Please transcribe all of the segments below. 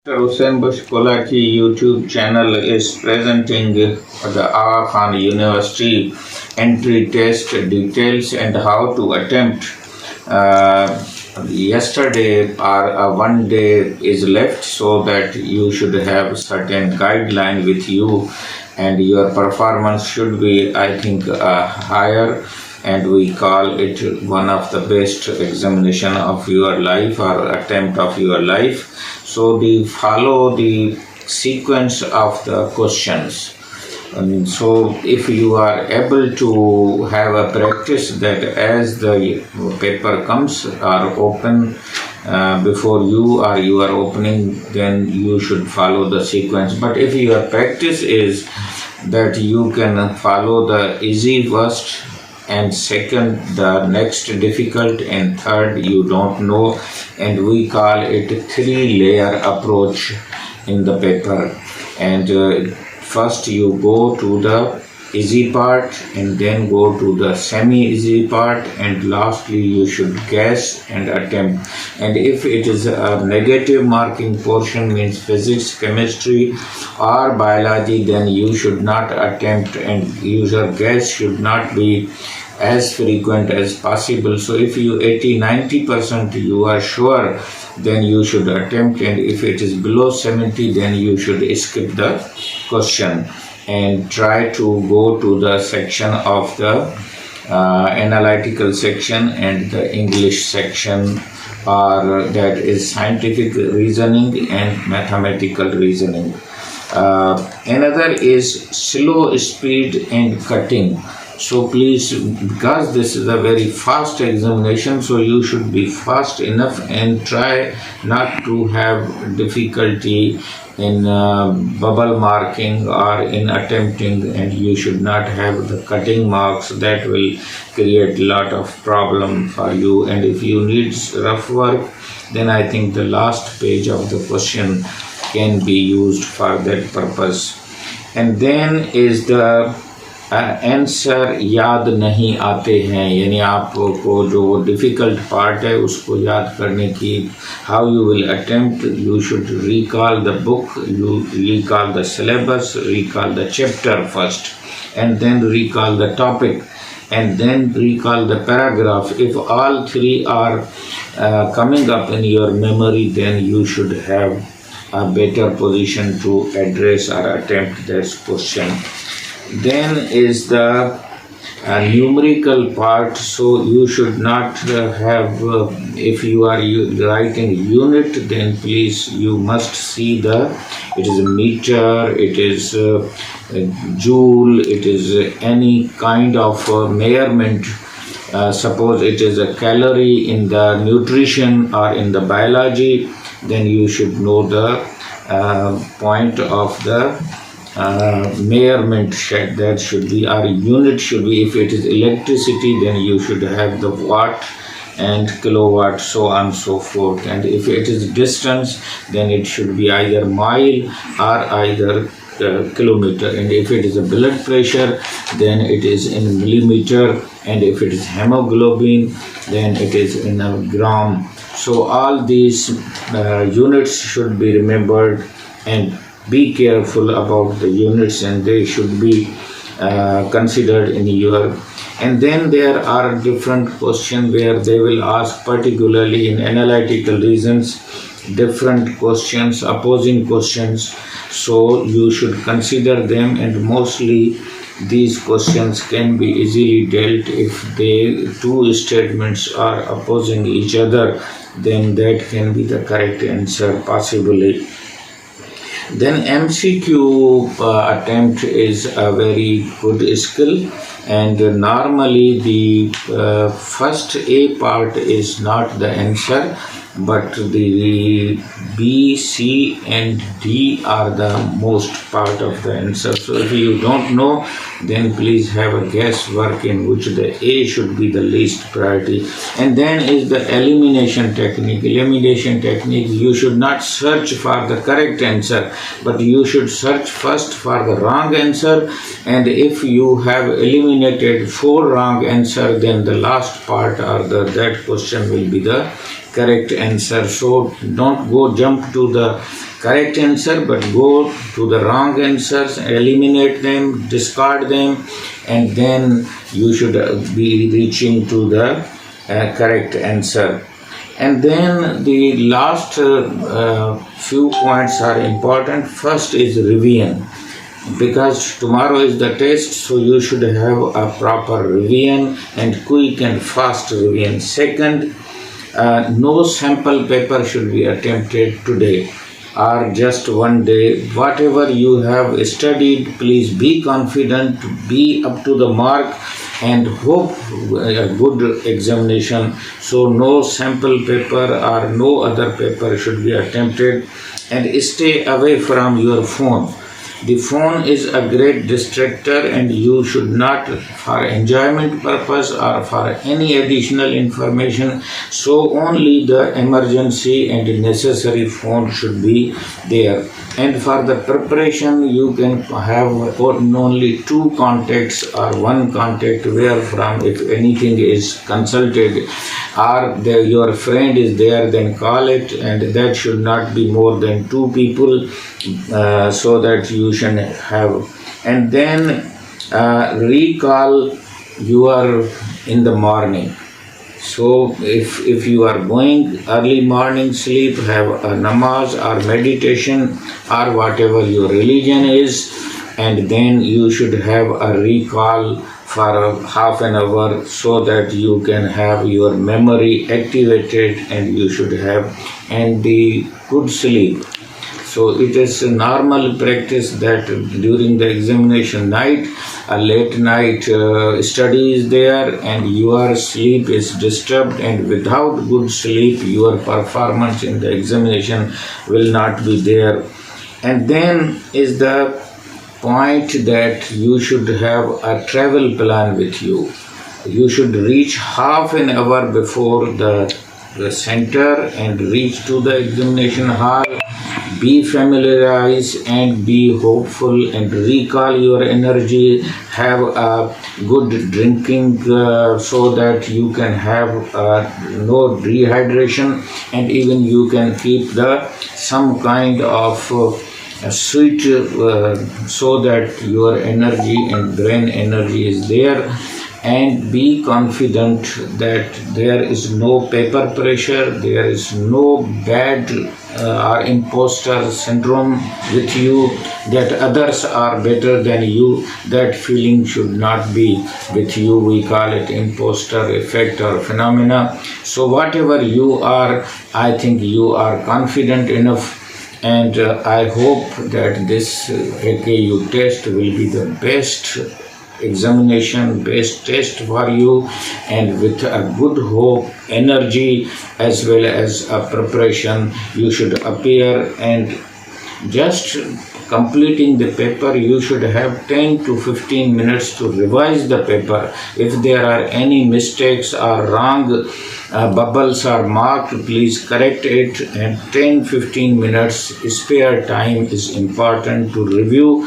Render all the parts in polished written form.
Hussain Bush Kolachi YouTube channel is presenting the Aga Khan University entry test details and how to attempt. Yesterday or one day is left, so that you should have certain guideline with you, and your performance should be, I think, higher. And we call it one of the best examination of your life or attempt of your life. So they follow the sequence of the questions. And so if you are able to have a practice that as the paper comes or open before you or you are opening, then you should follow the sequence. But if your practice is that you can follow the easy first, and second the next difficult, and third you don't know, and we call it three-layer approach in the paper. And first you go to the easy part, and then go to the semi-easy part, and lastly you should guess and attempt. And if it is a negative marking portion, means physics, chemistry or biology, then you should not attempt, and your guess should not be as frequent as possible. So if you 80-90% you are sure, then you should attempt, and if it is below 70, then you should skip the question and try to go to the section of the analytical section and the English section, or that is scientific reasoning and mathematical reasoning. Another is slow speed and cutting. So please, because this is a very fast examination, so you should be fast enough and try not to have difficulty in bubble marking or in attempting, and you should not have the cutting marks. That will create a lot of problem for you. And if you need rough work, then I think the last page of the question can be used for that purpose. And then is the answer याद नहीं आते हैं, यानी आपको जो difficult part है उसको याद करने की, how you will attempt, you should recall the book, you recall the syllabus, recall the chapter first, and then recall the topic, and then recall the paragraph. If all three are coming up in your memory, then you should have a better position to address or attempt this question. Then is the numerical part. So you should not have, if you are writing unit, then please you must see it is a meter, it is joule, it is any kind of measurement. Suppose it is a calorie in the nutrition or in the biology, then you should know the point of the measurement shed. That should be, our unit should be, if it is electricity, then you should have the watt and kilowatt, so on and so forth. And if it is distance, then it should be either mile or either kilometer. And if it is a blood pressure, then it is in millimeter, and if it is hemoglobin, then it is in a gram. So all these units should be remembered, and be careful about the units, and they should be considered in your. And then there are different questions where they will ask, particularly in analytical reasons, different questions, opposing questions. So you should consider them, and mostly these questions can be easily dealt if two statements are opposing each other, then that can be the correct answer possibly. Then MCQ attempt is a very good skill, and normally the first A part is not the answer, but the B, C and D are the most part of the answer. So if you don't know, then please have a guesswork in which the A should be the least priority. And then is the elimination technique. Elimination technique, you should not search for the correct answer, but you should search first for the wrong answer, and if you have eliminated 4 wrong answer, then the last part or that question will be the correct answer. So don't go jump to the correct answer, but go to the wrong answers, eliminate them, discard them, and then you should be reaching to the correct answer. And then the last few points are important. First is revision, because tomorrow is the test, so you should have a proper revision and quick and fast revision. Second, no sample paper should be attempted today or just one day. Whatever you have studied, please be confident, be up to the mark, and hope a good examination. So no sample paper or no other paper should be attempted, and stay away from your phone. The phone is a great distractor, and you should not, for enjoyment purpose or for any additional information, so only the emergency and necessary phone should be there. And for the preparation, you can have only two contacts or one contact where from if anything is consulted, or your friend is there, then call it, and that should not be more than two people, so that you should have. And then recall you are in the morning. So if you are going early morning sleep, have a namaz or meditation or whatever your religion is, and then you should have a recall for a half an hour, so that you can have your memory activated, and you should have and the good sleep. So it is a normal practice that during the examination night, a late night study is there, and your sleep is disturbed, and without good sleep, your performance in the examination will not be there. And then is the point that you should have a travel plan with you. You should reach half an hour before the center and reach to the examination hall. Be familiarized and be hopeful, and recall your energy. Have a good drinking, so that you can have no dehydration, and even you can keep some kind of sweet, so that your energy and brain energy is there. And be confident that there is no paper pressure, there is no bad or imposter syndrome with you, that others are better than you. That feeling should not be with you. We call it imposter effect or phenomena. So whatever you are, I think you are confident enough. And I hope that this AKU test will be the best examination, best test for you, and with a good hope, energy, as well as a preparation, you should appear. And just completing the paper, you should have 10 to 15 minutes to revise the paper. If there are any mistakes or wrong bubbles are marked, please correct it, and 10-15 minutes spare time is important to review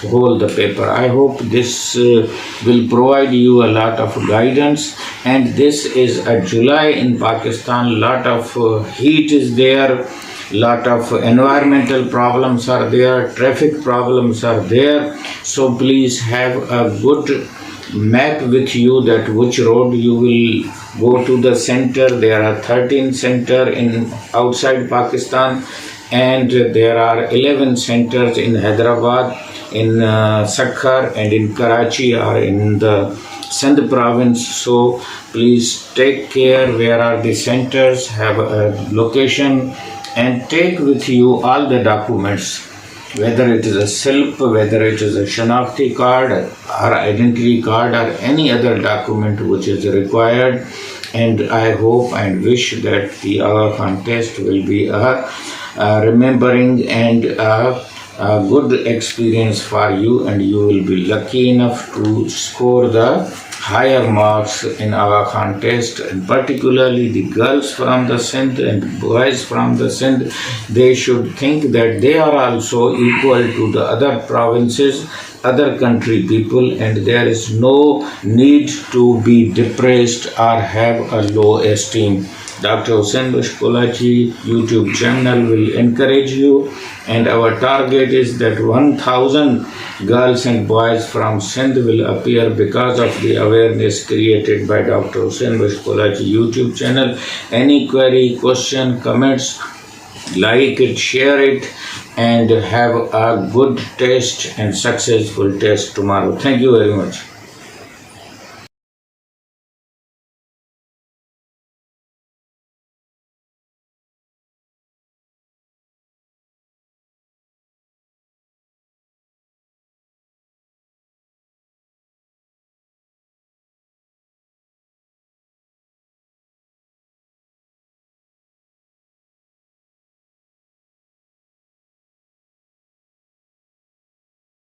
hold the paper. I hope this will provide you a lot of guidance. And this is a July in Pakistan. Lot of heat is there, lot of environmental problems are there, traffic problems are there. So please have a good map with you, that which road you will go to the center. There are 13 centers in outside Pakistan, and there are 11 centers in Hyderabad, in Sakhar, and in Karachi, or in the Sindh province. So please take care where are the centers, have a location, and take with you all the documents, whether it is a SILP, whether it is a Shanakti card or identity card or any other document which is required. And I hope and wish that the Aga Khan test will be a remembering and a good experience for you, and you will be lucky enough to score the higher marks in Aga Khan test. And particularly the girls from the Sindh and boys from the Sindh, they should think that they are also equal to the other provinces, other country people, and there is no need to be depressed or have a low esteem. Dr. Hussain Bush Kolachi YouTube channel will encourage you, and our target is that 1000 girls and boys from Sindh will appear because of the awareness created by Dr. Hussain Bush Kolachi YouTube channel. Any query, question, comments, like it, share it, and have a good test and successful test tomorrow. Thank you very much.